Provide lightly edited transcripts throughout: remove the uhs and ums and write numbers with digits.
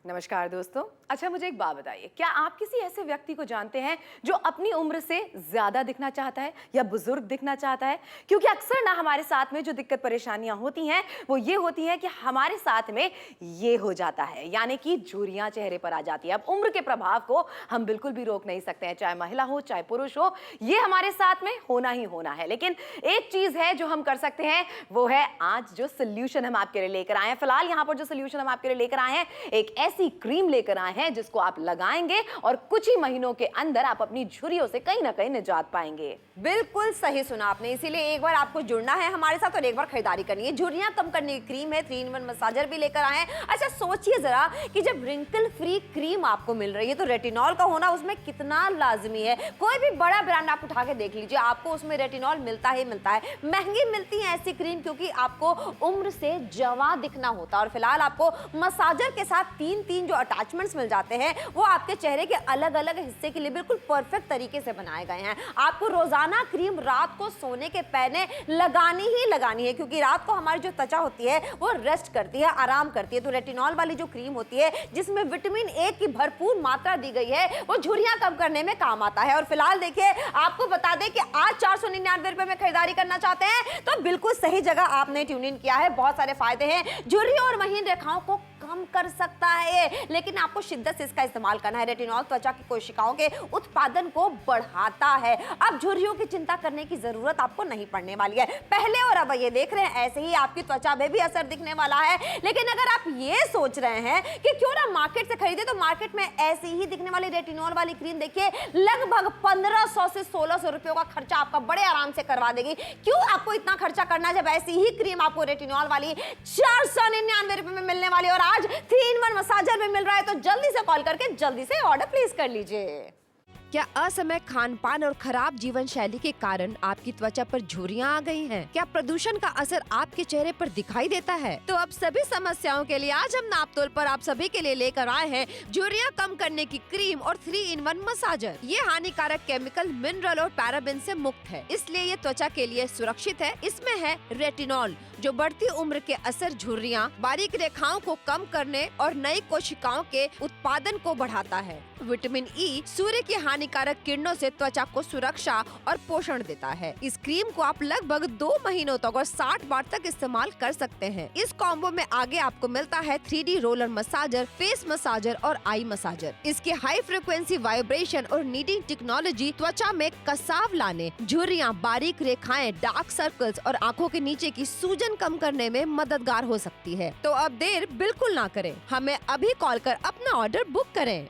नमस्कार दोस्तों। अच्छा मुझे एक बात बताइए, क्या आप किसी ऐसे व्यक्ति को जानते हैं जो अपनी उम्र से ज्यादा दिखना चाहता है या बुजुर्ग दिखना चाहता है? क्योंकि अक्सर ना हमारे साथ में जो दिक्कत परेशानियां होती हैं वो ये होती हैं कि हमारे साथ में ये हो जाता है, यानी कि झुर्रियां चेहरे पर आ जाती है। अब उम्र के प्रभाव को हम बिल्कुल भी रोक नहीं सकते हैं, चाहे महिला हो चाहे पुरुष हो, ये हमारे साथ में होना ही होना है। लेकिन एक चीज है जो हम कर सकते हैं, वो है आज जो सोल्यूशन हम आपके लिए लेकर आए हैं। फिलहाल यहाँ पर जो सोल्यूशन हम आपके लिए लेकर आए हैं, एक ऐसी क्रीम लेकर आए हैं जिसको आप लगाएंगे और कुछ ही महीनों के अंदर आप अपनी झुर्रियों से कहीं ना कहीं निजात पाएंगे। बिल्कुल सही सुना आपने, इसीलिए एक बार आपको जुड़ना है हमारे साथ और एक बार खरीदारी करनी है। झुर्रियां कम करने की क्रीम है, 3-in-1 मसाजर भी लेकर आए हैं। अच्छा सोचिए जरा कि जब रिंकल फ्री क्रीम आपको मिल रही है तो रेटिनॉल का होना उसमें कितना लाजमी है। कोई भी बड़ा ब्रांड आप उठा के देख लीजिए, आपको उसमें रेटिनॉल मिलता ही मिलता है। महंगी मिलती है ऐसी क्रीम क्योंकि आपको उम्र से जवां दिखना होता है। और फिलहाल आपको मसाजर के साथ तीन जो अटैचमेंट्स मिल जाते हैं वो आपके चेहरे के अलग अलग हिस्से के लिए बिल्कुल परफेक्ट तरीके से बनाए गए हैं। आपको रोजाना क्रीम रात को सोने के पहले लगानी ही लगानी है क्योंकि रात को हमारी जो त्वचा होती है वो रेस्ट करती है, आराम करती है। तो रेटिनॉल वाली जो क्रीम होती है जिसमें विटामिन ए की भरपूर मात्रा दी गई है वो झुर्रियां कम करने में काम आता है। और फिलहाल देखिए आपको बता दें कि आज 499 रुपए में खरीदारी करना चाहते हैं तो बिल्कुल सही जगह आपने ट्यून इन किया है। बहुत सारे फायदे हैं, झुर्रियों और महीन रेखाओं को कम कर सकता है, लेकिन आपको शिद्दत से इसका इस्तेमाल करना है। रेटिनॉल त्वचा की कोशिकाओं के उत्पादन को बढ़ाता है। अब झुर्रियों की चिंता करने की जरूरत आपको नहीं पड़ने वाली है। पहले और अब ये देख रहे हैं ऐसे ही आपकी त्वचा में भी असर दिखने वाला है। लेकिन अगर आप ये सोच रहे हैं कि क्यों ना मार्केट से खरीदे, तो मार्केट में ऐसी ही दिखने वाली रेटिनॉल वाली क्रीम देखिए लगभग 1500 से 1600 रुपयों का खर्चा आपका बड़े आराम से करवा देगी। क्यों आपको इतना खर्चा करना जब ऐसी ही क्रीम आपको रेटिनॉल वाली 499 रुपए में मिलने वाली और आज 3-in-1 मसाजर में मिल रहा है। तो जल्दी से कॉल करके जल्दी से ऑर्डर प्लेस कर लीजिए। क्या असमय खान पान और खराब जीवन शैली के कारण आपकी त्वचा पर झुर्रियां आ गई हैं? क्या प्रदूषण का असर आपके चेहरे पर दिखाई देता है? तो अब सभी समस्याओं के लिए आज हम नापतोल पर आप सभी के लिए लेकर आए हैं झुर्रियां कम करने की क्रीम और 3-in-1 मसाजर। ये हानिकारक केमिकल, मिनरल और पैराबेन से मुक्त है, इसलिए ये त्वचा के लिए सुरक्षित है। इसमें है रेटिनॉल जो बढ़ती उम्र के असर, झुर्रियां, बारीक रेखाओं को कम करने और नई कोशिकाओं के उत्पादन को बढ़ाता है। विटामिन ई सूर्य की हानिकारक किरणों से त्वचा को सुरक्षा और पोषण देता है। इस क्रीम को आप लगभग 2 महीनों तक और 60 बार तक इस्तेमाल कर सकते हैं। इस कॉम्बो में आगे आपको मिलता है 3D roller massager, face massager और आई मसाजर। इसके हाई फ्रिक्वेंसी वाइब्रेशन और नीडिंग टेक्नोलॉजी त्वचा में कसाव लाने, झुर्रियां, बारीक रेखाएं, डार्क सर्कल्स और आंखों के नीचे की सूजन कम करने में मददगार हो सकती है। तो अब देर बिल्कुल ना करें, हमें अभी कॉल कर अपना ऑर्डर बुक करें।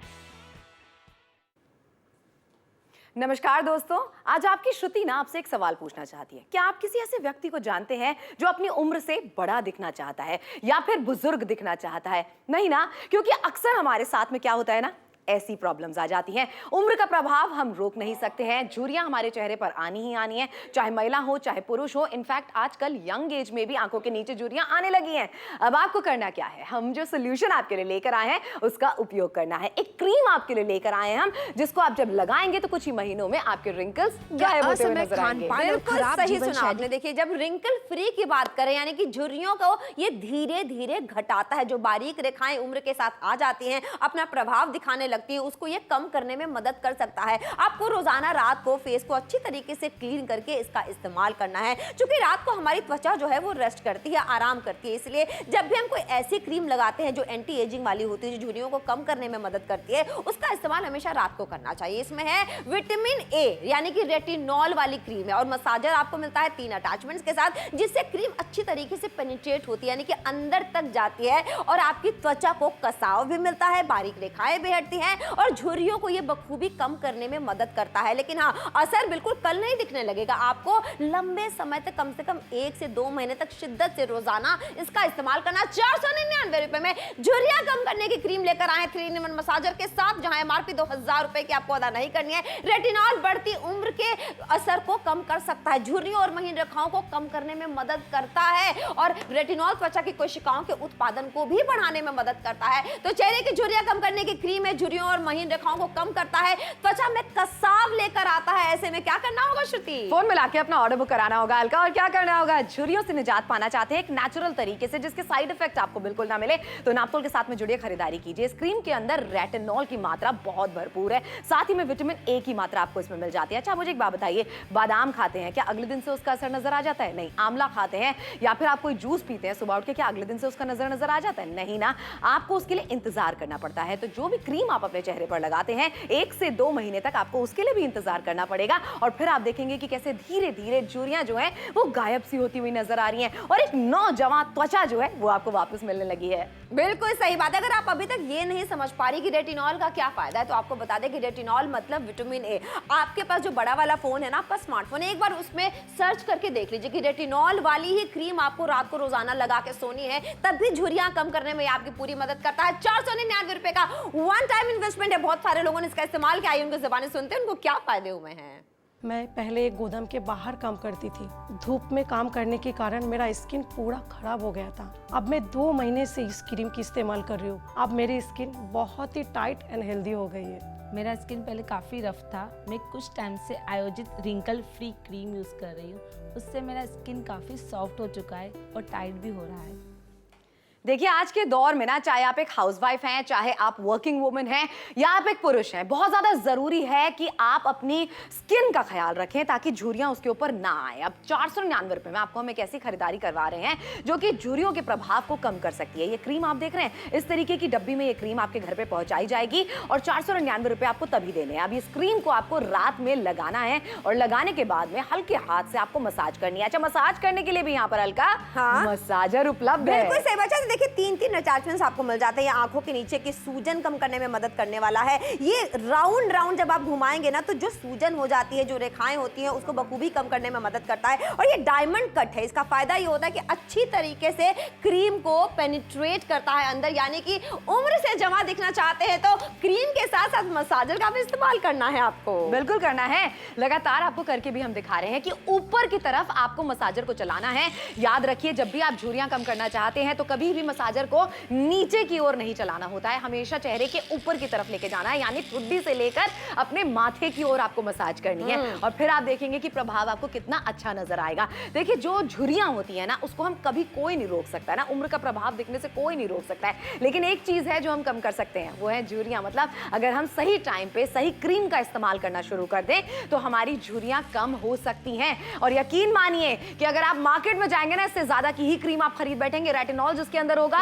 नमस्कार दोस्तों, आज आपकी श्रुति ना आपसे एक सवाल पूछना चाहती है। क्या आप किसी ऐसे व्यक्ति को जानते हैं जो अपनी उम्र से बड़ा दिखना चाहता है या फिर बुजुर्ग दिखना चाहता है? नहीं ना, क्योंकि अक्सर हमारे साथ में क्या होता है ना, ऐसी प्रॉब्लम्स आ जाती हैं। उम्र का प्रभाव हम रोक नहीं सकते हैं, झुर्रियां हमारे चेहरे पर आनी ही आनी है, चाहे महिला हो चाहे पुरुष हो। इनफैक्ट आजकल यंग एज में भी आंखों के नीचे झुर्रियां आने लगी हैं। अब आपको करना क्या है, हम जो सोल्यूशन आपके लिए लेकर आए हैं उसका उपयोग करना है। एक क्रीम आपके लिए लेकर आए हैं हम, जिसको आप जब लगाएंगे तो कुछ ही महीनों में आपके रिंकल्स गायब होते हुए नजर आएंगे। बिल्कुल सही सुना आपने। देखिए जब रिंकल फ्री की बात करें, यानी कि झुर्रियों को ये धीरे धीरे घटाता है। जो बारीक रेखाएं उम्र के साथ आ जाती हैं, अपना प्रभाव दिखाने लगती है, उसको ये कम करने में मदद कर सकता है। आपको रोजाना रात को फेस को अच्छी तरीके से क्लीन करके इसका इस्तेमाल करना है। क्योंकि रात को हमारी त्वचा जो है वो रेस्ट करती है, आराम करती है, इसलिए जब भी हम कोई ऐसी क्रीम लगाते हैं जो एंटी एजिंग वाली होती है, जो झुर्रियों को कम करने में मदद करती है, उसका इस्तेमाल हमेशा रात को करना चाहिए। इसमें है विटामिन ए यानी कि रेटिनॉल वाली क्रीम है और मसाजर आपको मिलता है 3 अटैचमेंट्स के साथ, जिससे क्रीम अच्छी तरीके से पेनिट्रेट होती है, यानी कि अंदर तक जाती है और आपकी त्वचा को कसाव भी मिलता है, बारीक रेखाएं भी हटती हैं और झुर्रियों को ये बखूबी कम करने में मदद करता है। लेकिन हाँ, असर बिल्कुल कल नहीं दिखने लगेगा। आपको लंबे समय तक, कम से कम 1 से 2 महीने तक शिद्दत से रोजाना इसका इस्तेमाल करना। 499 रुपए में झुर्रियां कम करने की क्रीम लेकर आए 3-in-1 मसाजर के साथ, जहां एमआरपी 2000 रुपए की आपको अदा नहीं करनी है। रेटिनॉल बढ़ती उम्र के असर को कम कर सकता है, झुर्रियों और महीन रेखाओं को कम करने में मदद करता है और रेटिनॉल त्वचा की कोशिकाओं के उत्पादन को भी बढ़ाने में मदद करता है। तो चेहरे की झुर्रियां कम करने की क्रीम है, झुर्रियों झुर्रियों और महीन रेखाओं को कम करता है, त्वचा में कसाव लेकर आता है। ऐसे में क्या करना होगा श्रुति? फोन मिला के अपना ऑर्डर बुक कराना होगा अलका। और क्या करना होगा? झुर्रियों से निजात पाना चाहते हैं एक नेचुरल तरीके से जिसके साइड इफेक्ट आपको बिल्कुल ना मिले, तो नापतोल के साथ में जुड़िए, खरीदारी कीजिए। इस क्रीम के अंदर रेटिनॉल की मात्रा बहुत भरपूर है, साथ ही में विटामिन ए की मात्रा आपको इसमें मिल जाती है। अच्छा मुझे एक बात बताइए, बादाम खाते हैं क्या अगले दिन से उसका असर नजर आ जाता है? नहीं। आंवला खाते हैं या फिर आप कोई जूस पीते हैं सुबह उठ के, क्या अगले दिन से उसका नजर आ जाता है? नहीं ना, आपको उसके लिए इंतजार करना पड़ता है। तो जो भी क्रीम आप अपने चेहरे पर लगाते हैं 1 से 2 महीने तक आपको उसके लिए भी इंतजार करना पड़ेगा, और फिर आप देखेंगे कि कैसे धीरे धीरे झुर्रियां जो हैं वो गायब सी होती हुई नजर आ रही हैं और एक नौजवान त्वचा जो है वो आपको वापस मिलने लगी है। बिल्कुल सही बात है। अगर आप अभी तक ये नहीं समझ पा रही कि रेटिनॉल का क्या फायदा है, तो आपको बता दें कि रेटिनॉल मतलब विटामिन ए। आपके पास जो बड़ा वाला फोन है ना, आपका स्मार्टफोन है, एक बार उसमें सर्च करके देख लीजिए कि रेटिनॉल वाली ही क्रीम आपको रात को रोजाना लगा के सोनी है, तब भी झुर्रियां कम करने में आपकी पूरी मदद करता है। 499 रुपए का वन टाइम इन्वेस्टमेंट है। बहुत सारे लोगों ने इसका इस्तेमाल किया, उनकी ज़बानी सुनते हैं उनको क्या फायदे हुए हैं। मैं पहले एक गोदाम के बाहर काम करती थी। धूप में काम करने के कारण मेरा स्किन पूरा खराब हो गया था। अब मैं 2 महीने से इस क्रीम की इस्तेमाल कर रही हूँ। अब मेरी स्किन बहुत ही टाइट एंड हेल्दी हो गई है। मेरा स्किन पहले काफ़ी रफ था। मैं कुछ टाइम से आयोजित रिंकल फ्री क्रीम यूज़ कर रही हूँ, उससे मेरा स्किन काफ़ी सॉफ्ट हो चुका है और टाइट भी हो रहा है। देखिए आज के दौर में ना, चाहे आप एक हाउसवाइफ हैं, चाहे आप वर्किंग वुमन हैं या आप एक पुरुष हैं, बहुत ज्यादा जरूरी है कि आप अपनी स्किन का ख्याल रखें ताकि झुर्रियां उसके ऊपर ना आए। अब 499 रुपए में आपको हम एक ऐसी खरीदारी करवा रहे हैं जो कि झुर्रियों के प्रभाव को कम कर सकती है। ये क्रीम आप देख रहे हैं, इस तरीके की डब्बी में ये क्रीम आपके घर पे पहुंचाई जाएगी और 499 रुपए आपको तभी देने हैं। अब इस क्रीम को आपको रात में लगाना है और लगाने के बाद में हल्के हाथ से आपको मसाज करनी है। अच्छा, मसाज करने के लिए भी यहाँ पर हल्का मसाजर उपलब्ध है। बिल्कुल सही बात है। देखिए 3 अटैचमेंट्स आपको मिल जाते हैं। ये आंखों के नीचे की सूजन कम करने में मदद करने वाला है। ये राउंड जब आप घुमाएंगे ना, तो जो सूजन हो जाती है, जो रेखाएं होती हैं, उसको बखूबी कम करने में मदद करता है। और ये डायमंड कट है। इसका फायदा ये होता है कि अच्छी तरीके से क्रीम को पेनिट्रेट करता है अंदर, यानी कि उम्र से जमा दिखना चाहते हैं तो क्रीम के साथ साथ मसाजर का भी इस्तेमाल करना है आपको। बिल्कुल करना है, लगातार आपको करके भी हम दिखा रहे हैं कि ऊपर की तरफ आपको मसाजर को चलाना है। याद रखिए, जब भी आप झुर्रियां कम करना चाहते हैं तो कभी भी मसाजर को नीचे की ओर नहीं चलाना होता है, हमेशा चेहरे के ऊपर की तरफ लेके जाना है, यानी ठुड्डी से लेकर अपने माथे की ओर आपको मसाज करनी है। और फिर आप देखेंगे कि प्रभाव आपको कितना अच्छा नजर आएगा। देखिए जो झुर्रियां होती है ना, उसको हम कभी कोई नहीं रोक सकता ना, उम्र का प्रभाव दिखने से कोई नहीं रोक सकता है, लेकिन एक चीज है जो हम कम कर सकते हैं, वो है झुर्रियां। मतलब अगर हम सही टाइम पे सही क्रीम का इस्तेमाल करना शुरू कर दें तो हमारी झुर्रियां कम हो सकती हैं। और यकीन मानिए कि अगर आप मार्केट में जाएंगे ना, इससे ज्यादा की ही क्रीम आप खरीद बैठेंगे। रेटिनॉल जिसके अंदर होगा,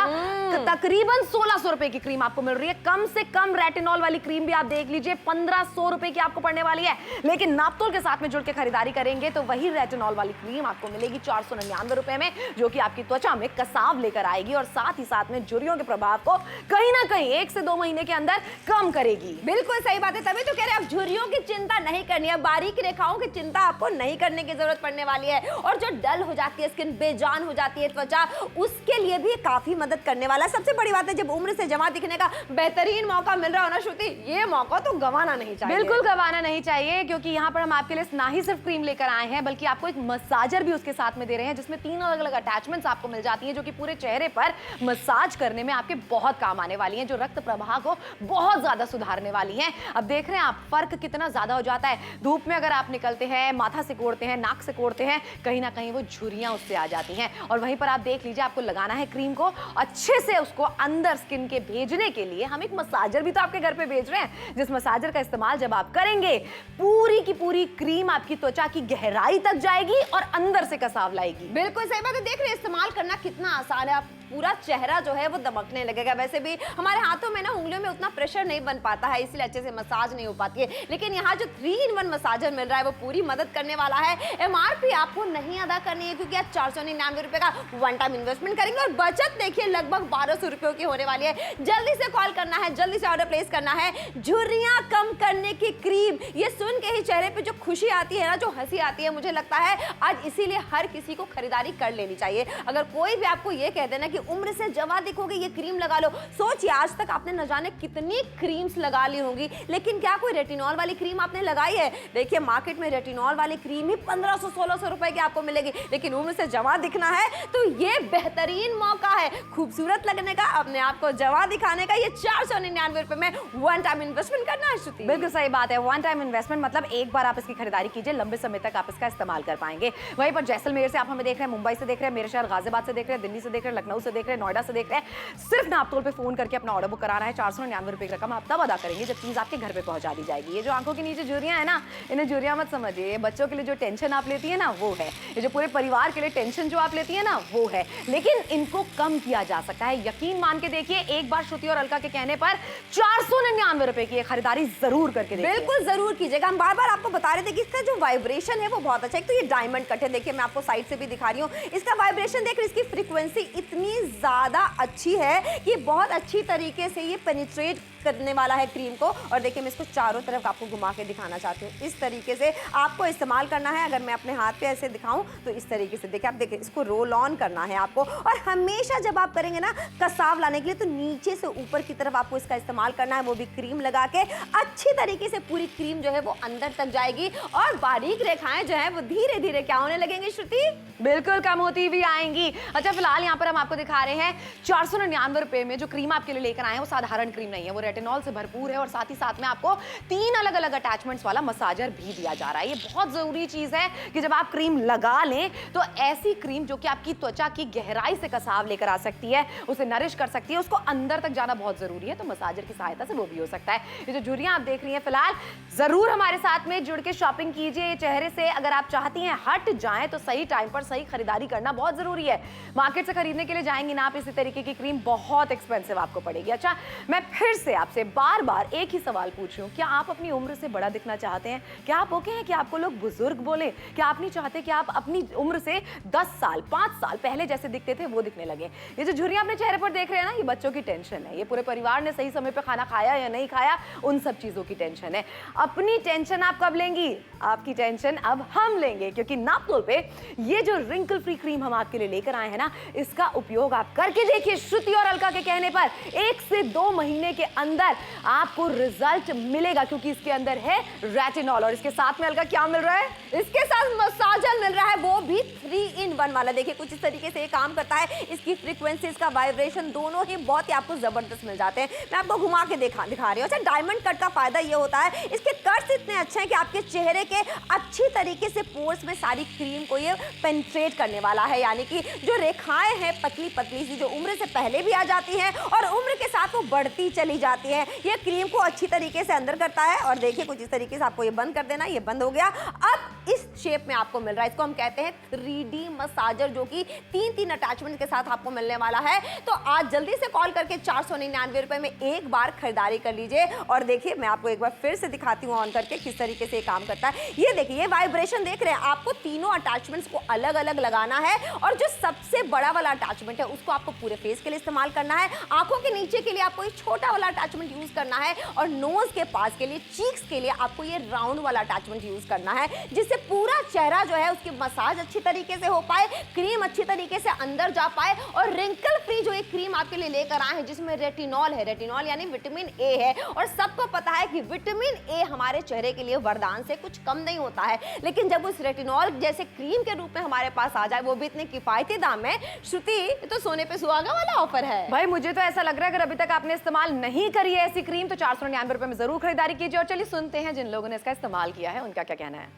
तकरीबन 1600 रुपए की क्रीम आपको मिल रही है। कम से कम रेटिनॉल वाली क्रीम भी आप देख लीजिए 1500 रुपए की आपको पड़ने वाली है, लेकिन नापतोल के साथ में जुड़ के खरीदारी करेंगे तो वही रेटिनॉल वाली क्रीम आपको मिलेगी 499 रुपए में, जो कि आपकी त्वचा में कसाव लेकर आएगी और साथ ही साथ में झुर्रियों के प्रभाव को कहीं ना कहीं 1 से 2 महीने के अंदर कम करेगी। बिल्कुल सही बात है, तभी तो कह रहे हैं आप झुर्रियों की चिंता नहीं करनी है, बारीक रेखाओं की चिंता आपको नहीं करने की जरूरत पड़ने वाली है। और जो डल हो जाती है स्किन, बेजान हो जाती है त्वचा, उसके लिए भी काफी मदद करने वाला है। सबसे बड़ी बात है, जब उम्र से जमा दिखने का बेहतरीन मौका मिल रहा हो ना श्रुति, ये मौका तो गंवाना नहीं चाहिए। बिल्कुल गंवाना नहीं चाहिए, क्योंकि यहाँ पर हम आपके लिए ना ही सिर्फ क्रीम लेकर आए हैं, बल्कि आपको एक मसाजर भी उसके साथ में दे रहे हैं, जिसमें 3 अलग अलग अटैचमेंट्स आपको मिल जाती हैं, जो कि पूरे चेहरे पर मसाज करने में आपके बहुत काम आने वाली हैं, जो रक्त प्रवाह को बहुत ज्यादा सुधारने वाली हैं। अब देख रहे हैं आप फर्क कितना ज्यादा हो जाता है। धूप में अगर आप निकलते हैं, माथा से कोड़ते हैं, नाक से कोड़ते हैं, कहीं ना कहीं वो झुर्रियां उससे आ जाती हैं। और वहीं पर आप देख लीजिए, आपको लगाना है क्रीम को अच्छे से, उसको अंदर स्किन के भेजने के लिए हम एक मसाजर भी तो आपके घर पे भेज रहे हैं, जिस मसाजर का इस्तेमाल जब आप करेंगे, पूरी की पूरी क्रीम आपकी त्वचा की गहराई तक जाएगी और अंदर से कसाव लाएगी। बिल्कुल सही बात है। देख रहे हैं इस्तेमाल करना कितना आसान है, आप पूरा चेहरा जो है वो दमकने लगेगा। वैसे भी हमारे हाथों में ना, उंगलियों में उतना प्रेशर नहीं बन पाता है, इसलिए अच्छे से मसाज नहीं हो पाती है, लेकिन यहाँ जो 3-in-1 मसाजर मिल रहा है वो पूरी मदद करने वाला है। MRP आपको नहीं अदा करनी है, क्योंकि आप 499 रुपए का वन टाइम इन्वेस्टमेंट करेंगे और बचत देखिए लगभग 1200 रुपयों की होने वाली है। जल्दी से कॉल करना है, जल्दी से ऑर्डर प्लेस करना है। झुर्रियां कम करने की क्रीम, ये सुन के ही चेहरे पे जो खुशी आती है ना, जो हंसी आती है, मुझे लगता है आज इसीलिए हर किसी को खरीदारी कर लेनी चाहिए। अगर कोई भी आपको ये कह देना कि उम्र से जवा दिखोगे, ये क्रीम लगा लो। सोचिए आज तक आपने न जाने कितनी क्रीम्स लगा ली होंगी, लेकिन क्या कोई रेटिनॉल वाली क्रीम आपने लगाई है? देखिए मार्केट में रेटिनॉल वाली क्रीम ही 1500-1600 रुपए की आपको मिलेगी, लेकिन उम्र से जवा दिखना है तो ये बेहतरीन मौका है खूबसूरत लगने का, अपने आप को जवा दिखाने का। ये 499 रुपए में वन टाइम इन्वेस्टमेंट करना है श्रुति। बिल्कुल सही बात है, वन टाइम इन्वेस्टमेंट मतलब एक बार आप इसकी खरीदारी कीजिए, लंबे समय तक आप इसका इस्तेमाल कर पाएंगे। वहीं पर जैसलमेर से आप हमें देख रहे हैं, मुंबई से देख रहे हैं, मेरे शहर गाजियाबाद से देख रहे हैं, दिल्ली से देख रहे हैं, लखनऊ से देख रहे हैं, नोएडा से देख रहे हैं, सिर्फ नापतोल पे फोन करके अपना ऑर्डर बुक कराना है। 499 रुपए की रकम आप तब अदा करेंगे जब चीज आपके घर पे पहुंचा दी जाएगी। ये जो आंखों के नीचे झुर्रियां है ना, इन्हें झुर्रियां मत समझिए, ये बच्चों के लिए जो टेंशन आप लेती है ना वो है, ये जो पूरे परिवार के लिए टेंशन जो आप लेती है ना वो है, लेकिन इनको कम किया जा सकता है। यकीन मान के देखिए, एक बार श्रुति और अलका के कहने पर 499 रुपए की खरीदारी जरूर करके देखिए। बिल्कुल जरूर कीजिएगा। हम बार बार आपको बता रहे थे कि इसका जो वाइब्रेशन है वो बहुत अच्छा है। तो ये डायमंड कट है, देखिए मैं आपको साइड से भी दिखा रही हूँ, इसका वाइब्रेशन देख रहे, इसकी फ्रीक्वेंसी इतनी ज्यादा अच्छी है कि बहुत अच्छी तरीके से ये पेनिट्रेट करने वाला है क्रीम को। और देखिए मैं इसको चारों तरफ आपको घुमा के दिखाना चाहती हूँ, इस तरीके से आपको इस्तेमाल करना है। अगर मैं अपने हाथ पे ऐसे दिखाऊं तो इस तरीके से देखिए, आप देखिए इसको रोल ऑन करना है आपको, और हमेशा जब आप करेंगे ना कसाव लाने के लिए तो नीचे से ऊपर की तरफ आपको इसका इस्तेमाल करना है, वो भी क्रीम लगा के। अच्छी तरीके से पूरी क्रीम जो है वो अंदर तक जाएगी और बारीक रेखाएं जो है वो धीरे धीरे क्या होने लगेंगी श्रुति? बिल्कुल कम होती भी आएंगी। अच्छा फिलहाल यहाँ पर हम आपको दिखा रहे हैं 499 रुपए में जो क्रीम आपके लिए लेकर आए हैं वो साधारण क्रीम नहीं है, वो रेटिनॉल से भरपूर है, और साथ ही साथ में आपको 3 अलग अलग अटैचमेंट्स वाला मसाजर भी दिया जा रहा है। ये बहुत जरूरी चीज है कि जब आप क्रीम लगा लें तो ऐसी क्रीम जो कि आपकी त्वचा की गहराई से कसाव लेकर आ सकती है, उसे नरिश कर सकती है, उसको अंदर तक जाना बहुत जरूरी है, तो मसाजर की सहायता से वो भी हो सकता है। ये जो झुर्रियां आप देख रही हैं फिलहाल, जरूर हमारे साथ में जुड़ के शॉपिंग कीजिए चेहरे से। अगर आप चाहती हैं हट जाएं तो सही टाइम पर सही खरीदारी करना बहुत जरूरी है। मार्केट से खरीदने के लिए जाएंगी ना आप इसी तरीके की क्रीम, बहुत एक्सपेंसिव आपको पड़ेगी। अच्छा मैं फिर से आपसे बार बार एक ही सवाल पूछ रही हूँ, क्या आप अपनी उम्र से बड़ा दिखना चाहते हैं? क्या आप ओके हैं कि आपको लोग बुजुर्ग बोले? क्या आप नहीं चाहते कि आप अपनी उम्र से 10 साल 5 साल पहले जैसे दिखते थे वो दिखने लगे? ये जो झुर्रियां अपने चेहरे पर देख रहे हैं ना, ये बच्चों की टेंशन है, ये पूरे परिवार ने सही समय पे खाना खाया या नहीं खाया, उन सब चीजों की टेंशन है। अपनी टेंशन आप कब लेंगी? आपकी टेंशन अब हम लेंगे, क्योंकि नापतोल पे ये जो रिंकल फ्री क्रीम हम आपके लिए लेकर आए हैं ना, इसका उपयोग आप करके देखिए। श्रुति और अलका के कहने पर 1 से 2 महीने के अंदर आपको रिजल्ट मिलेगा, क्योंकि इसके अंदर है रेटिनॉल, और इसके साथ में अलका क्या मिल रहा है? इसके साथ मसाजर मिल रहा है, वो भी 3 in 1 वाला। देखिए कुछ इस तरीके से ये काम करता है, इसकी फ्रीक्वेंसी, इसका वाइब्रेशन दोनों ही बहुत ही आपको जबरदस्त मिल जाते हैं। मैं आपको घुमा के दिखा रही हूँ। अच्छा डायमंड कट का फायदा ये होता है, इसके कट्स इतने अच्छे हैं कि आपके चेहरे के अच्छी तरीके से पोर्स में सारी क्रीम को ये पेनिट्रेट करने वाला है, यानी कि जो रेखाएं हैं पतली पतली सी जो उम्र से पहले भी आ जाती हैं और उम्र के साथ वो बढ़ती चली जाती है, ये क्रीम को अच्छी तरीके से अंदर करता है। और देखिए कुछ इस तरीके से आपको ये बंद कर देना, ये बंद हो गया। अब इस शेप में आपको मिल रहा है, इसको हम कहते हैं 3D मसाजर, जो कि 3 अटैचमेंट के साथ आपको मिलने वाला है। तो आज जल्दी से कॉल करके 499 रुपए में एक बार खरीदारी कर लीजिए। और देखिए मैं आपको एक बार फिर से दिखाती हूँ ऑन करके किस तरीके से ये काम करता है। ये देखिए ये वाइब्रेशन देख रहे हैं, आपको तीनों अटैचमेंट्स को अलग अलग लगाना है, और जो सबसे बड़ा वाला अटैचमेंट है उसको आपको पूरे फेस के लिए इस्तेमाल करना है। आंखों के नीचे के लिए आपको ये छोटा वाला अटैचमेंट यूज करना है, और नोज के पास के लिए, चीक्स के लिए आपको ये राउंड वाला अटैचमेंट यूज करना है, जिससे पूरा चेहरा जो है उसकी मसाज अच्छी तरीके से हो पाए, क्रीम अच्छी तरीके से अंदर जा पाए। और रिंकल फ्री जो एक क्रीम आपके लिए लेकर आए हैं जिसमें रेटिनॉल है, रेटिनॉल यानी विटामिन ए है, और सबको पता है कि विटामिन ए हमारे चेहरे के लिए वरदान से कुछ कम नहीं होता है, लेकिन जब उस रेटिनॉल जैसे क्रीम के रूप में हमारे पास आ जाए, वो भी इतने किफायती दाम में, श्रुति तो सोने पे सुहागा वाला ऑफर है। भाई मुझे तो ऐसा लग रहा है अगर अभी तक आपने इस्तेमाल नहीं करी है ऐसी क्रीम तो 499 रुपए में जरूर खरीदारी कीजिए। और चलिए सुनते हैं जिन लोगों ने इसका इस्तेमाल किया है उनका क्या कहना है।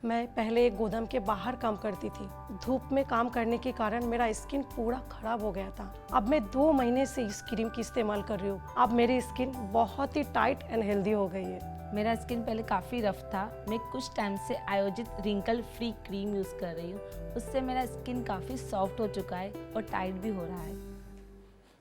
मैं पहले एक गोदाम के बाहर काम करती थी। धूप में काम करने के कारण मेरा स्किन पूरा खराब हो गया था। अब मैं 2 महीने से इस क्रीम की इस्तेमाल कर रही हूँ। अब मेरी स्किन बहुत ही टाइट एंड हेल्दी हो गई है। मेरा स्किन पहले काफ़ी रफ था, मैं कुछ टाइम से आयोजित रिंकल फ्री क्रीम यूज़ कर रही हूँ, उससे मेरा स्किन काफ़ी सॉफ्ट हो चुका है और टाइट भी हो रहा है।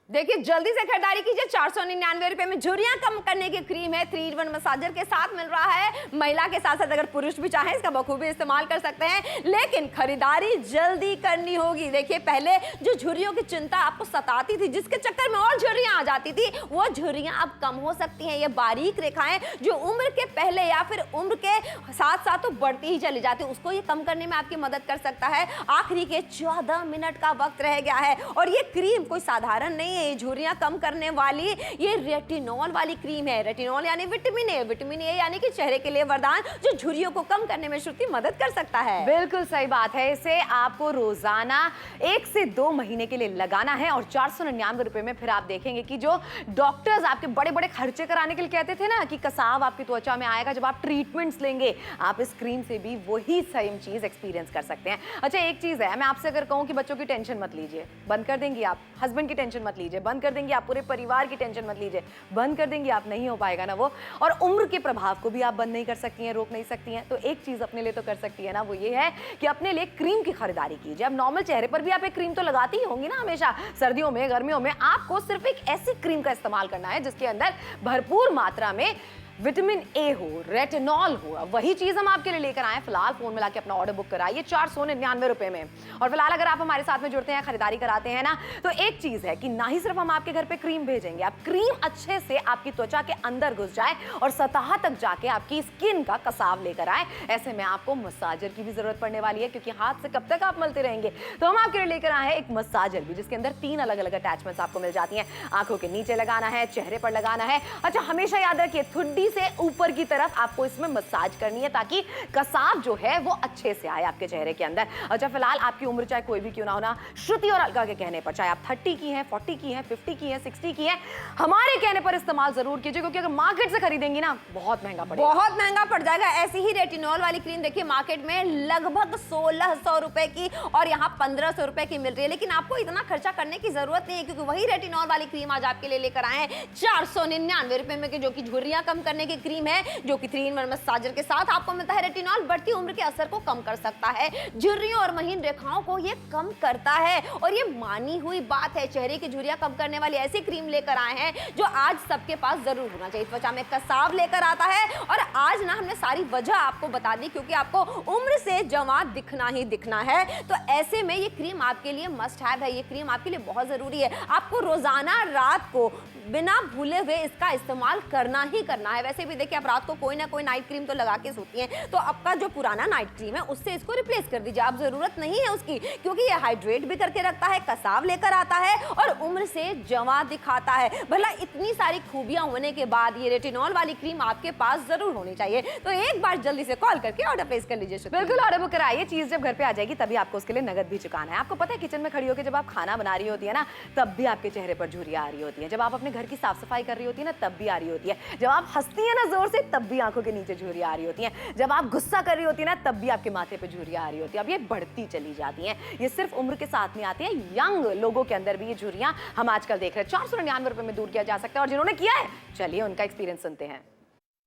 देखिए जल्दी से खरीदारी कीजिए, 499 रुपए में झुर्रियां कम करने की क्रीम है, 3-in-1 मसाजर के साथ मिल रहा है। महिला के साथ साथ अगर पुरुष भी चाहे इसका बखूबी इस्तेमाल कर सकते हैं, लेकिन खरीदारी जल्दी करनी होगी। देखिए पहले जो झुर्रियों की चिंता आपको सताती थी, जिसके चक्कर में और झुर्रियां आ जाती थी, वो झुर्रियां अब कम हो सकती हैं। ये बारीक रेखाएं जो उम्र के पहले या फिर उम्र के साथ साथ तो बढ़ती ही चली जाती है, उसको ये कम करने में आपकी मदद कर सकता है। आखिरी के 14 मिनट का वक्त रह गया है और ये क्रीम कोई साधारण नहीं है, झुर्रियां कम करने वाली ये रेटिनॉल वाली क्रीम है। रेटिनॉल यानी विटामिन ए, विटामिन ए यानी कि चेहरे के लिए वरदान, जो झुर्रियों को कम करने में श्रुति मदद कर सकता है। बिल्कुल सही बात है। इसे आपको रोजाना 1 से 2 महीने के लिए लगाना है और 499 रुपए में फिर आप देखेंगे कि जो डॉक्टर्स आपके बड़े बड़े खर्चे कराने के लिए कहते थे ना कि कसाव आपकी त्वचा में आएगा जब आप ट्रीटमेंट्स लेंगे, आप इस क्रीम से भी वही सेम चीज एक्सपीरियंस कर सकते हैं। अच्छा एक चीज है, मैं आपसे अगर कहूं कि बच्चों की टेंशन मत लीजिए, बंद कर देंगी आप, हस्बैंड की टेंशन मत लीजिए, बंद कर देंगे आप, पूरे परिवार की टेंशन मत लीजिए, बंद कर देंगे आप, नहीं हो पाएगा ना वो। और उम्र के प्रभाव को भी आप बंद नहीं कर सकती हैं, रोक नहीं सकती हैं। तो एक चीज अपने लिए तो कर सकती है ना, वो ये है कि अपने लिए क्रीम की खरीदारी कीजिए। अब नॉर्मल चेहरे पर भी आप एक क्रीम तो लगाती ही होंगी ना हमेशा, सर्दियों में गर्मियों में। आपको सिर्फ एक ऐसी क्रीम का इस्तेमाल करना है जिसके अंदर भरपूर मात्रा में विटामिन ए हो, रेटिनॉल हो। वही चीज हम आपके लिए लेकर आए। फिलहाल फोन मिला के अपना ऑर्डर बुक कराइए 499 रुपए में। और फिलहाल अगर आप हमारे साथ में जुड़ते हैं, खरीदारी कराते हैं ना, तो एक चीज है कि ना ही सिर्फ हम आपके घर पे क्रीम भेजेंगे, आप क्रीम अच्छे से आपकी त्वचा के अंदर घुस जाए और सतह तक जाके आपकी स्किन का कसाव लेकर आए। ऐसे में आपको मसाजर की भी जरूरत पड़ने वाली है, क्योंकि हाथ से कब तक आप मलते रहेंगे। तो हम आपके लिए लेकर आए हैं एक मसाजर भी, जिसके अंदर 3 अलग अलग अटैचमेंट्स आपको मिल जाती हैं। आंखों के नीचे लगाना है, चेहरे पर लगाना है। अच्छा हमेशा याद रखिए, ठुड्डी से ऊपर की तरफ आपको इसमें मसाज करनी है ताकि कसाव जो है वो अच्छे से आए आपके चेहरे के अंदर। अच्छा फिलहाल आपकी उम्र चाहे कोई भी क्यों ना हो ना, श्रुति और अलका के कहने पर, चाहे आप 30 की हैं, 40 की हैं, 50 की हैं, 60 की हैं, हमारे कहने पर इस्तेमाल जरूर कीजिए, क्योंकि अगर मार्केट से खरीदेंगी ना बहुत महंगा पड़ेगा, बहुत महंगा पड़ जाएगा। ऐसी ही रेटिनॉल वाली क्रीम देखिए मार्केट में लगभग 1600 रुपए की और यहाँ 1500 रुपए की मिल रही है, लेकिन आपको इतना खर्चा करने की जरूरत नहीं है, क्योंकि वही रेटिनॉल वाली क्रीम आज आपके लिए लेकर आए हैं 499 रुपए में, जो कि झुर्रियां कम करने की क्रीम है, जो कि 3-in-1 मसाजर के साथ आपको मिलता है। रेटिनॉल बढ़ती उम्र के असर को कम कर सकता है, झुर्रियों और महीन रेखाओं को ये कम करता है और ये मानी हुई बात है। चेहरे की झुर्रियां कम करने वाली ऐसी क्रीम लेकर आए हैं जो आज सबके पास जरूर होना चाहिए। त्वचा में कसाव लेकर आता है और आज ना हमने सारी वजह आपको बता दी, क्योंकि आपको उम्र से जवान दिखना ही दिखना है। तो ऐसे में ये क्रीम आपके लिए मस्ट हैव है, ये क्रीम आपके लिए बहुत जरूरी है। आपको रोजाना रात को बिना भूले हुए इसका इस्तेमाल करना ही करना है। वैसे भी देखिए आप रात को कोई ना कोई नाइट क्रीम तो लगा के सोती हैं, तो आपका जो पुराना नाइट क्रीम है उससे इसको रिप्लेस कर दीजिए। आप जरूरत नहीं है उसकी, क्योंकि ये हाइड्रेट भी करके रखता है, कसाव लेकर आता है और उम्र से जवां दिखाता है। भला इतनी सारी खूबियां होने के बाद ये रेटिनॉल वाली क्रीम आपके पास जरूर होनी चाहिए। तो एक बार जल्दी से कॉल करके ऑर्डर प्लेस कर लीजिए। बिल्कुल ऑर्डर बुक कराइए। चीज जब घर पे आ जाएगी तभी आपको उसके लिए नगद भी चुकाना है। आपको पता है किचन में खड़ी होकर जब आप खाना बना रही होती है ना, तब भी आपके चेहरे पर झुर्रियां आ रही होती है। जब आप अपने घर की साफ सफाई कर रही होती है ना, तब भी आ रही होती है। जब आप हंसती है ना जोर से, तब भी आंखों के नीचे झुर्रियां आ रही होती हैं। जब आप गुस्सा कर रही होती है ना, तब भी आपके माथे पे झुर्रियां आ रही होती है। अब ये बढ़ती चली जाती हैं, ये सिर्फ उम्र के साथ नहीं आती है, यंग लोगों के अंदर भी ये झुर्रियां हम आजकल देख रहे हैं। 499 रुपए में दूर किया जा सकता है, और जिन्होंने किया है चलिए उनका एक्सपीरियंस सुनते हैं।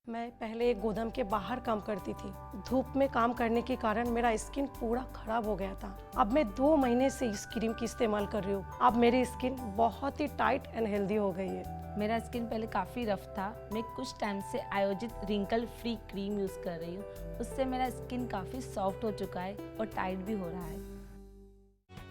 मैं पहले एक गोदाम के बाहर काम करती थी। धूप में काम करने के कारण मेरा स्किन पूरा खराब हो गया था। अब मैं 2 महीने से इस क्रीम की इस्तेमाल कर रही हूँ। अब मेरी स्किन बहुत ही टाइट एंड हेल्दी हो गई है। मेरा स्किन पहले काफ़ी रफ था। मैं कुछ टाइम से आयोजित रिंकल फ्री क्रीम यूज़ कर रही हूँ, उससे मेरा स्किन काफ़ी सॉफ्ट हो चुका है और टाइट भी हो रहा है।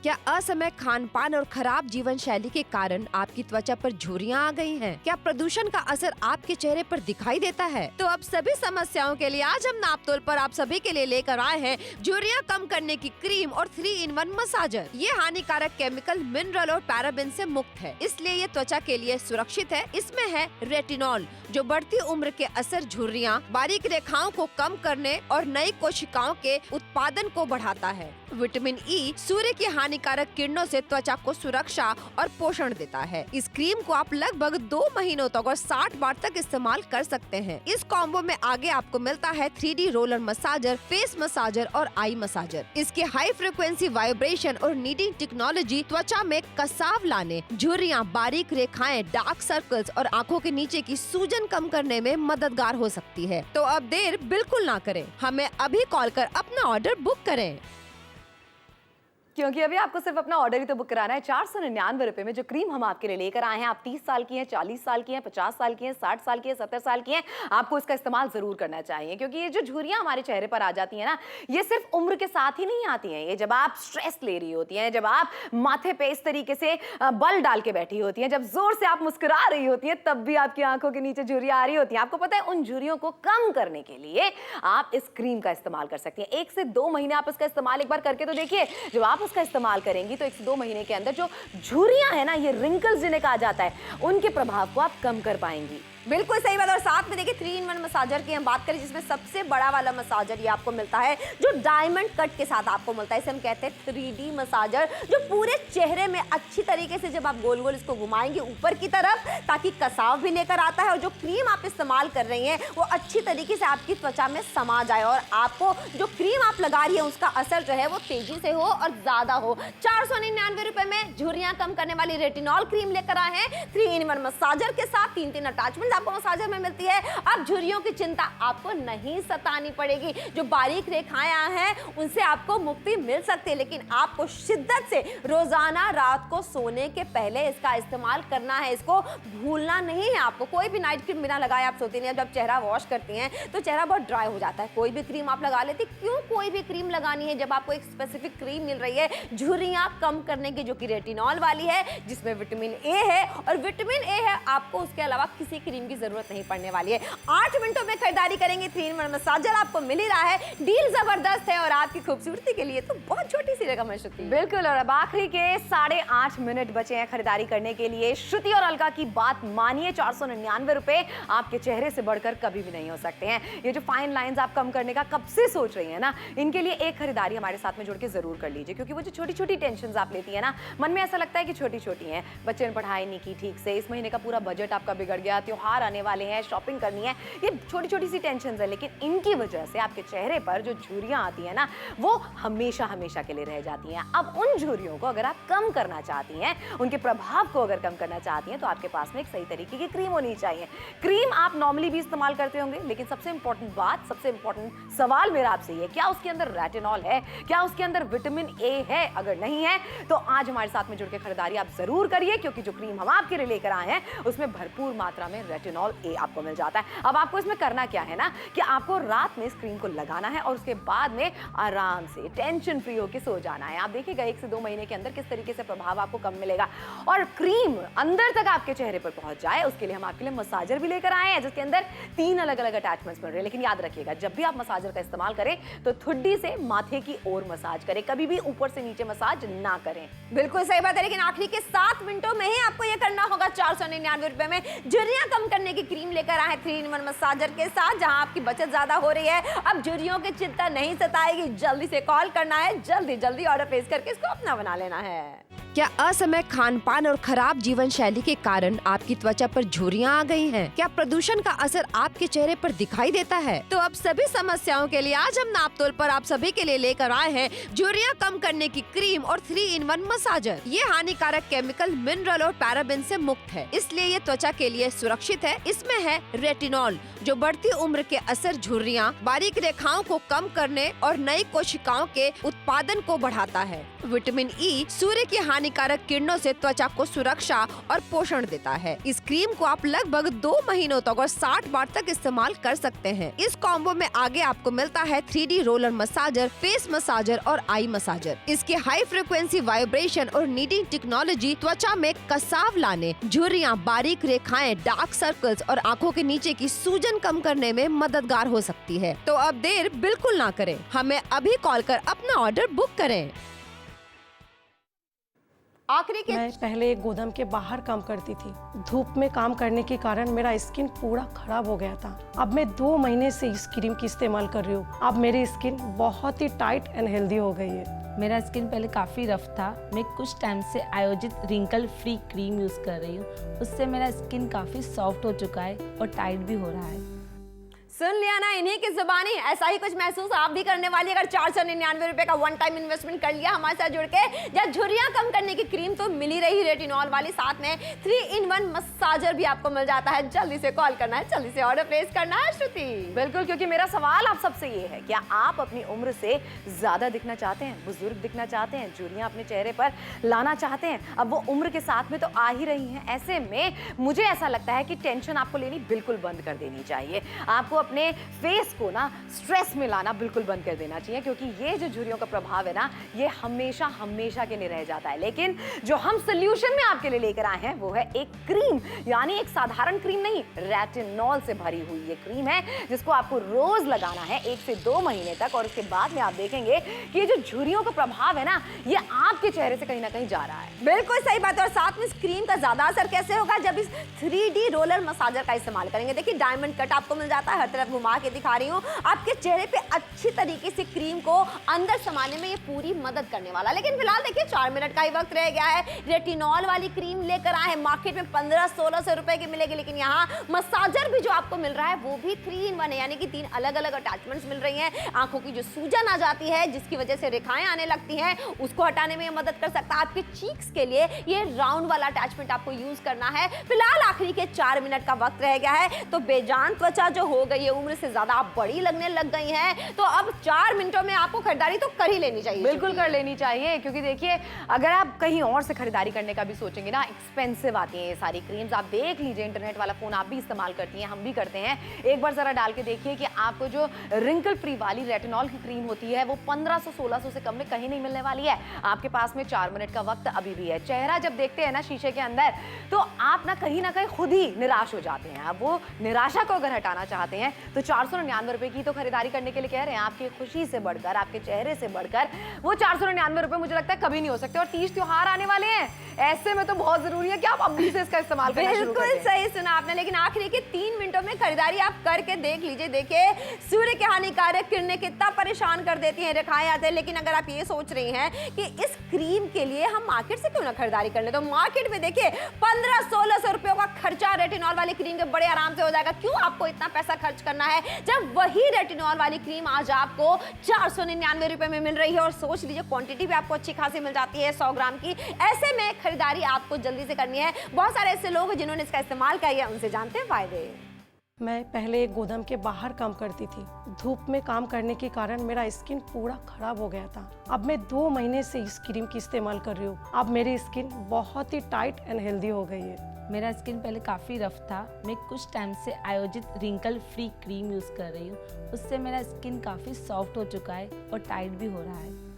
क्या असमय खान पान और खराब जीवन शैली के कारण आपकी त्वचा पर झुर्रियां आ गई हैं? क्या प्रदूषण का असर आपके चेहरे पर दिखाई देता है? तो अब सभी समस्याओं के लिए आज हम नापतोल पर आप सभी के लिए लेकर आए हैं झुर्रियां कम करने की क्रीम और 3-in-1 मसाजर। ये हानिकारक केमिकल, मिनरल और पैराबेन से मुक्त है, इसलिए ये त्वचा के लिए सुरक्षित है। इसमें है रेटिनॉल, जो बढ़ती उम्र के असर, झुर्रियां, बारीक रेखाओं को कम करने और नई कोशिकाओं के उत्पादन को बढ़ाता है। विटामिन ई सूर्य की हानिकारक किरणों से त्वचा को सुरक्षा और पोषण देता है। इस क्रीम को आप लगभग 2 महीनों तक और 60 बार तक इस्तेमाल कर सकते हैं। इस कॉम्बो में आगे आपको मिलता है 3D roller massager, face massager और आई मसाजर। इसके हाई फ्रिक्वेंसी वाइब्रेशन और नीडिंग टेक्नोलॉजी त्वचा में कसाव लाने, झुर्रियां, बारीक रेखाएं, डार्क सर्कल्स और आंखों के नीचे की सूजन कम करने में मददगार हो सकती है। तो अब देर बिल्कुल ना करें, हमें अभी कॉल कर अपना ऑर्डर बुक करें। क्योंकि अभी आपको सिर्फ अपना ऑर्डर ही तो बुक कराना है 499 रुपए में। जो क्रीम हम आपके लिए लेकर आए हैं, आप 30 साल की हैं, 40 साल की हैं, 50 साल की हैं, 60 साल की हैं, 70 साल की हैं, आपको इसका इस्तेमाल जरूर करना चाहिए। क्योंकि ये जो झुर्रियां हमारे चेहरे पर आ जाती हैं ना, ये सिर्फ उम्र के साथ ही नहीं आती हैं। ये जब आप स्ट्रेस ले रही होती हैं, जब आप माथे पे इस तरीके से बल डाल के बैठी होती हैं, जब जोर से आप मुस्कुरा रही होती हैं, तब भी आपकी आंखों के नीचे झुर्रियां आ रही होती हैं। आपको पता है, उन झुर्रियों को कम करने के लिए आप इस क्रीम का इस्तेमाल कर सकती हैं। 1 से 2 महीने आप इसका इस्तेमाल एक बार करके तो देखिए। जब आप उसका इस्तेमाल करेंगे तो 1 से 2 महीने के अंदर जो झुर्रियां है ना, ये रिंकल्स जिन्हें कहा जाता है, उनके प्रभाव को आप कम कर पाएंगी। बिल्कुल सही बात। और साथ में देखिए 3-in-1 मसाजर की हम बात करें, जिसमें सबसे बड़ा वाला मसाजर ये आपको मिलता है, जो डायमंड कट के साथ आपको मिलता है। इसे हम कहते हैं 3D मसाजर, जो पूरे चेहरे में अच्छी तरीके से जब आप गोल गोल इसको घुमाएंगे ऊपर की तरफ, ताकि कसाव भी लेकर आता है, और जो क्रीम आप इस्तेमाल कर रही हैं वो अच्छी तरीके से आपकी त्वचा में समा जाए, और आपको जो क्रीम आप लगा रही है उसका असर जो है वो तेजी से हो और ज्यादा हो। 499 रुपए में झुर्रियां कम करने वाली रेटिनॉल क्रीम लेकर आए हैं 3-in-1 मसाजर के साथ। 3 अटैचमेंट आपको मसाजर में मिलती है। अब झुर्रियों की चिंता आपको नहीं सतानी पड़ेगी। जो बारीक रेखाएं हैं उनसे आपको मुक्ति मिल सकती है, लेकिन आपको शिद्दत से रोजाना रात को सोने के पहले इसका इस्तेमाल करना है। इसको भूलना नहीं है आपको। कोई भी नाइट क्रीम बिना लगाए आप सोती नहीं। जब चेहरा वॉश करती हैं तो चेहरा बहुत ड्राई हो जाता है। कोई भी क्रीम आप लगा लेती, क्यों कोई भी क्रीम लगानी है जब आपको एक स्पेसिफिक क्रीम मिल रही है झुर्रियां कम करने की, जो कि रेटिनॉल वाली है, जिसमें विटामिन ए है, और विटामिन ए है आपको उसके अलावा किसी क्रीम की जरूरत नहीं पड़ने वाली है। 8 मिनटों में खरीदारी करेंगे 3-in-1 मसाजर आपको मिल ही रहा है। डील जबरदस्त है और आपकी खूबसूरती के लिए तो बहुत छोटी सी रकम है श्रुति। बिल्कुल। और अब आखिरी के 8.5 मिनट बचे हैं खरीदारी करने के लिए। श्रुति और अलका की बात मानिए, 499 रुपए आपके चेहरे से बढ़कर कभी भी नहीं हो सकते हैं। ये जो फाइन लाइंस आप कम करने का कब से सोच रही है ना, इनके लिए एक खरीदारी हमारे साथ में जुड़ के जरूर कर लीजिए। क्योंकि वो जो छोटी छोटी टेंशन आप लेती है ना, मन में ऐसा लगता है कि छोटी छोटी हैं, बच्चे ने पढ़ाई नहीं की ठीक से, इस महीने का पूरा बजट आपका बिगड़ गया, त्योहार आने वाले हैं, शॉपिंग करनी है, ये छोटी छोटी सी टेंशन है। लेकिन इनकी वजह से आपके चेहरे पर जो झुर्रियां आती है ना, वो हमेशा हमेशा के लिए रह जाती हैं। अब उन झुर्रियों को अगर आप कम करना चाहती हैं, उनके प्रभाव को अगर कम करना चाहती हैं, तो आपके पास में एक सही तरीके की क्रीम होनी चाहिए। क्रीम आप नॉर्मली भी इस्तेमाल करते होंगे, लेकिन सबसे इंपॉर्टेंट बात, सबसे इंपॉर्टेंट सवाल मेरा आपसे ये, क्या उसके अंदर रेटिनॉल है, क्या उसके अंदर विटामिन ए है? अगर नहीं है तो आज हमारे साथ में जुड़ के खरीदारी आप जरूर करिए, क्योंकि जो क्रीम हम आपके लिए लेकर आए हैं उसमें भरपूर मात्रा में रेटिनॉल ए आपको मिल जाता है। अब आपको इसमें करना क्या है ना, कि आपको रात में इस क्रीम को लगाना है और उसके बाद में आराम से टेंशन फ्री होकर सो जाना है। आप देखिएगा 1 से 2 महीने के अंदर किस तरीके से प्रभाव आपको कम मिलेगा, और क्रीम अंदर तक आपके चेहरे पर पहुंच जाए, उसके लिए हम आपके लिए मसाजर भी लेकर आए हैं, जिसके अंदर 3 अलग अलग अटैचमेंट्स मिल रहे हैं। लेकिन याद रखिएगा, जब भी आप मसाजर का इस्तेमाल करें तो ठुड्डी से माथे की ओर मसाज करें, कभी भी ऊपर से नीचे मसाज ना करें। बिल्कुल सही बात है। लेकिन आखिरी के 7 मिनटों में ही आपको यह करना होगा। 499 रुपए में झुर्रियां कम करने की क्रीम लेकर आए 3-in-1 मसाजर के साथ, जहां आपकी बचत ज्यादा हो रही है। अब झुर्रियों की चिंता नहीं सताएगी। जल्दी से कॉल करना है, जल्दी जल्दी ऑर्डर प्लेस करके इसको अपना बना लेना है। क्या असमय खान-पान और खराब जीवन शैली के कारण आपकी त्वचा पर झुर्रियां आ गई हैं? क्या प्रदूषण का असर आपके चेहरे पर दिखाई देता है? तो अब सभी समस्याओं के लिए आज हम नापतोल पर आप सभी के लिए लेकर आए हैं झुर्रियां कम करने की क्रीम और 3-in-1 मसाजर। ये हानिकारक केमिकल, मिनरल और पैराबेन से मुक्त है, इसलिए ये त्वचा के लिए सुरक्षित है। इसमें है रेटिनॉल, जो बढ़ती उम्र के असर, झुर्रियां, बारीक रेखाओं को कम करने और नई कोशिकाओं के उत्पादन को बढ़ाता है। विटामिन ई सूर्य की हानिकारक किरणों से त्वचा को सुरक्षा और पोषण देता है। इस क्रीम को आप लगभग 2 महीनों तक और 60 बार तक इस्तेमाल कर सकते हैं। इस कॉम्बो में आगे आपको मिलता है 3D roller massager, face massager और आई मसाजर। इसके हाई फ्रिक्वेंसी वाइब्रेशन और नीडिंग टेक्नोलॉजी त्वचा में कसाव लाने, झुर्रियां, बारीक रेखाएं, डार्क सर्कल्स और आंखों के नीचे की सूजन कम करने में मददगार हो सकती है। तो अब देर बिल्कुल ना करें, हमें अभी कॉल कर अपना ऑर्डर बुक करें। आखिरी के मैं पहले एक गोदाम के बाहर काम करती थी। धूप में काम करने के कारण मेरा स्किन पूरा खराब हो गया था। अब मैं 2 महीने से इस क्रीम की इस्तेमाल कर रही हूँ। अब मेरी स्किन बहुत ही टाइट एंड हेल्दी हो गई है। मेरा स्किन पहले काफ़ी रफ था। मैं कुछ टाइम से आयोजित रिंकल फ्री क्रीम यूज़ कर रही हूँ। उससे मेरा स्किन काफ़ी सॉफ्ट हो चुका है और टाइट भी हो रहा है। सुन लिया ना इन्हीं की जुबानी, ऐसा ही कुछ महसूस आप भी करने वाली अगर 499 रुपए का वन टाइम इन्वेस्टमेंट कर लिया हमारे साथ जुड़ के। जब झुर्रियां कम करने की क्रीम तो मिल ही रही रेटिनॉल वाली, साथ में 3-in-1 मसाजर भी आपको मिल जाता है। जल्दी से कॉल करना है, जल्दी से ऑर्डर प्लेस करना है श्रुति। बिल्कुल, क्योंकि मेरा सवाल आप सबसे ये है, क्या आप अपनी उम्र से ज्यादा दिखना चाहते हैं, बुजुर्ग दिखना चाहते हैं, झुर्रियां अपने चेहरे पर लाना चाहते हैं? अब वो उम्र के साथ में तो आ ही रही हैं। ऐसे में मुझे ऐसा लगता है कि टेंशन आपको लेनी बिल्कुल बंद कर देनी चाहिए। आपको अपने फेस को ना स्ट्रेस में लाना बिल्कुल बंद कर देना चाहिए, क्योंकि ये जो झुर्रियों का प्रभाव है ना, ये हमेशा हमेशा के लिए रह जाता है। लेकिन जो हम सोल्यूशन में आपके लिए लेकर आए हैं वो है एक क्रीम, यानी एक साधारण क्रीम नहीं, रेटिनॉल से भरी हुई ये क्रीम है, जिसको आपको रोज लगाना है 1 से 2 महीने तक। और उसके बाद में आप देखेंगे कि ये जो झुर्रियों का प्रभाव है ना, ये आपके चेहरे से कहीं ना कहीं जा रहा है। बिल्कुल सही बात है। और साथ में इस क्रीम का ज्यादा असर कैसे होगा? जब इस 3D रोलर मसाजर का इस्तेमाल करेंगे। देखिए डायमंड कट आपको मिल जाता है, हर तरफ घुमा के दिखा रही हूँ, आपके चेहरे पे अच्छी तरीके से क्रीम को अंदर समाने में ये पूरी मदद करने वाला। लेकिन फिलहाल देखिए 4 मिनट का ही वक्त रह गया है। रेटिनॉल वाली क्रीम लेकर आए हैं, मार्केट में 1500-1600 रुपए की मिलेगी, लेकिन यहाँ मसाजर भी जो आपको मिल रहा है वो भी 3-in-1 है, यानी कि 3 अलग अलग अटैचमेंट्स मिल रही हैं। आंखों की जो सूजन आ जाती है, जिसकी वजह से रेखाएं आने लगती हैं, उसको हटाने में ये मदद कर सकता है। आपके चीक्स के लिए ये राउंड वाला अटैचमेंट आपको यूज करना है। फिलहाल आखिरी के 4 मिनट का वक्त रह गया है, तो बेजान त्वचा जो हो गई है, उम्र से ज्यादा आप बड़ी लगने लग गई हैं, तो अब 4 मिनटों में आपको खरीदारी तो कर ही लेनी चाहिए। बिल्कुल कर लेनी चाहिए, क्योंकि देखिए अगर आप कहीं और से खरीदारी करने का भी सोचेंगे ना, एक्सपेंसिव आती हैं ये सारी क्रीम्स। आप देख लीजिए, इंटरनेट वाला फोन आप भी इस्तेमाल करती हैं, हम भी करते हैं। एक बार जरा डाल के देखिए कि आपको जो रिंकल फ्री वाली रेटिनॉल की क्रीम होती है वो 1500-1600 से कम में कहीं नहीं मिलने वाली है। आपके पास में 4 मिनट का वक्त अभी भी है। चेहरा जब देखते हैं ना शीशे के अंदर, तो आप ना कहीं खुद ही निराश हो जाते हैं। अब वो निराशा को अगर हटाना चाहते हैं तो 499 रुपए की तो खरीदारी करने के लिए कह रहे हैं। आपकी खुशी से बढ़कर, आपके चेहरे से बढ़कर वो 499 रुपए मुझे लगता है कभी नहीं हो सकते। और 30 त्योहार आने वाले हैं, ऐसे में तो बहुत जरूरी है कि आप अभी से इसका इस्तेमाल करना शुरू कर दें। बिल्कुल सही सुना आपने। लेकिन आखिरी के 3 मिनटों में खरीदारी आप करके देख लीजिए। देखिए सूर्य की हानिकारक किरणें कितना परेशान कर देती हैं, रेखाएं आते हैं। लेकिन अगर आप ये सोच रही हैं कि इस क्रीम के लिए हम मार्केट से क्यों ना खरीदारी कर ले, तो मार्केट में देखिए 1500-1600 रुपयों का खर्चा रेटिनॉल वाली क्रीम के बड़े आराम से हो जाएगा। क्यों आपको इतना पैसा खर्च करना है, जब वही रेटिनॉल वाली क्रीम आज आपको 499 रुपए में मिल रही है। और सोच लीजिए क्वांटिटी भी आपको अच्छी खासी मिल जाती है, 100 ग्राम की। ऐसे में खरीदारी आपको जल्दी से करनी है। बहुत सारे ऐसे लोग जिन्होंने इसका इस्तेमाल किया, उनसे जानते हैं फायदे। मैं पहले एक गोदाम के बाहर काम करती थी। धूप में काम करने के कारण मेरा स्किन पूरा खराब हो गया था। अब मैं 2 महीने से इस क्रीम की इस्तेमाल कर रही हूँ। अब मेरी स्किन बहुत ही टाइट एंड हेल्दी हो गई है। मेरा स्किन पहले काफ़ी रफ था। मैं कुछ टाइम से आयोजित रिंकल फ्री क्रीम यूज़ कर रही हूँ, उससे मेरा स्किन काफ़ी सॉफ्ट हो चुका है और टाइट भी हो रहा है।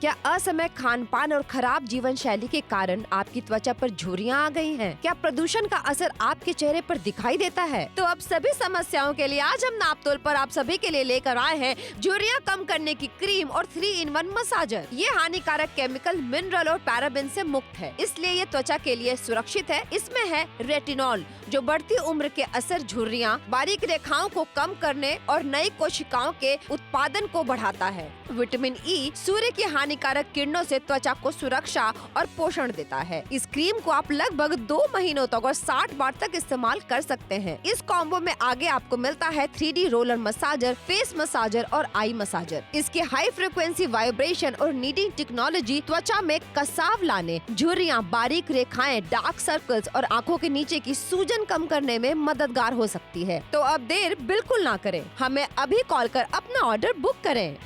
क्या असमय खान-पान और खराब जीवन शैली के कारण आपकी त्वचा पर झुर्रियां आ गई हैं? क्या प्रदूषण का असर आपके चेहरे पर दिखाई देता है? तो अब सभी समस्याओं के लिए आज हम नापतोल पर आप सभी के लिए लेकर आए हैं झुर्रियां कम करने की क्रीम और 3-in-1 मसाजर। ये हानिकारक केमिकल, मिनरल और पैराबेन से मुक्त है, इसलिए ये त्वचा के लिए सुरक्षित है। इसमें है रेटिनॉल, जो बढ़ती उम्र के असर, झुर्रियां, बारीक रेखाओं को कम करने और नई कोशिकाओं के उत्पादन को बढ़ाता है। विटामिन ई सूर्य की हानिकारक किरणों से त्वचा को सुरक्षा और पोषण देता है। इस क्रीम को आप लगभग 2 महीनों तक और 60 बार तक इस्तेमाल कर सकते हैं। इस कॉम्बो में आगे आपको मिलता है 3D roller massager, face massager और आई मसाजर। इसकी हाई फ्रिक्वेंसी वाइब्रेशन और नीडिंग टेक्नोलॉजी त्वचा में कसाव लाने, झुर्रियां, बारीक रेखाएं, डार्क सर्कल्स और आंखों के नीचे की सूजन कम करने में मददगार हो सकती है। तो अब देर बिल्कुल ना करें, हमें अभी कॉल कर अपना ऑर्डर बुक करें।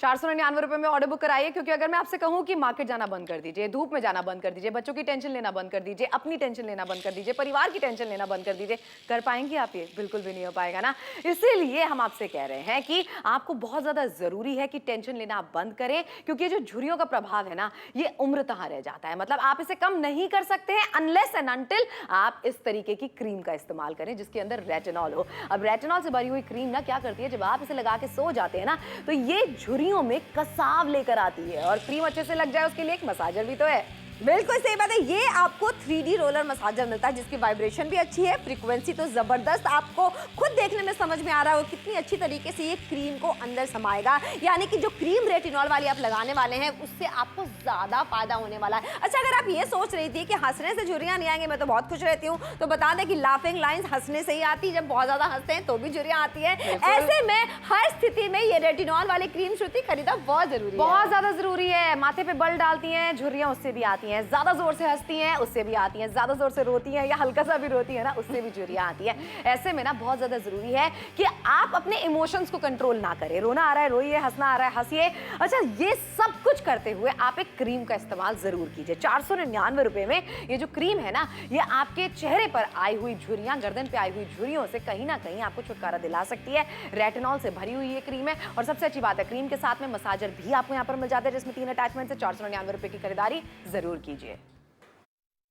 499 रुपए में ऑर्डर बुक कराइए, क्योंकि अगर मैं आपसे कहूं कि मार्केट जाना बंद कर दीजिए, धूप में जाना बंद कर दीजिए, बच्चों की टेंशन लेना बंद कर दीजिए, अपनी टेंशन लेना बंद कर दीजिए, परिवार की टेंशन लेना बंद कर दीजिए, कर पाएंगे आप? ये बिल्कुल भी नहीं हो पाएगा ना। इसीलिए हम आपसे कह रहे हैं कि आपको बहुत ज्यादा जरूरी है कि टेंशन लेना आप बंद करें, क्योंकि जो झुर्रियों का प्रभाव है ना, ये उम्र तहां रह जाता है। मतलब आप इसे कम नहीं कर सकते हैं अनलेस एंड अनटिल आप इस तरीके की क्रीम का इस्तेमाल करें जिसके अंदर रेटिनॉल हो। अब रेटिनॉल से भरी हुई क्रीम ना क्या करती है, जब आप इसे लगा के सो जाते हैं ना, तो ये झुर्रियों में कसाव लेकर आती है। और क्रीम अच्छे से लग जाए उसके लिए एक मसाजर भी तो है। बिल्कुल सही बात है। ये आपको 3D रोलर मसाजर मिलता है जिसकी वाइब्रेशन भी अच्छी है, फ्रीक्वेंसी तो जबरदस्त। आपको खुद देखने में समझ में आ रहा हो कितनी अच्छी तरीके से ये क्रीम को अंदर समाएगा, यानी कि जो क्रीम रेटिनॉल वाली आप लगाने वाले हैं उससे आपको ज्यादा फायदा होने वाला है। अच्छा, अगर आप ये सोच रही थी कि हंसने से झुर्रियां नहीं आएंगे, मैं तो बहुत खुश रहती हूँ, तो बता दें कि लाफिंग लाइंस हंसने से ही आती है, जब बहुत ज्यादा हंसते हैं तो भी झुर्रियां आती है। ऐसे में हर स्थिति में ये रेटिनॉल वाली क्रीम श्रुति खरीदना बहुत जरूरी है। बहुत ज्यादा जरूरी है। माथे पे बल डालती हैं, झुर्रियां उससे भी आती हैं, ज्यादा जोर से हंसती हैं उससे भी आती हैं, ज्यादा जोर से रोती हैं या हल्का सा भी रोती है ना उससे भी झुर्रियां आती हैं। ऐसे में ना बहुत ज्यादा जरूरी है कि आप अपने इमोशंस को कंट्रोल ना करें। रोना आ रहा है रोइए, हंसना आ रहा है हंसिए। अच्छा, ये सब कुछ करते हुए आप एक क्रीम का इस्तेमाल जरूर कीजिए। 499 रुपए में ये जो क्रीम है ना, ये आपके चेहरे पर आई हुई झुर्रियां, गर्दन पे आई हुई झुर्रियों से कहीं ना कहीं आपको छुटकारा दिला सकती है। रेटिनॉल से भरी हुई ये क्रीम है और सबसे अच्छी बात है क्रीम के साथ में मसाजर भी आपको यहाँ पर मिल जाता है जिसमें 3 अटैचमेंट से 499 रुपए की खरीदारी जरूर कीजिए।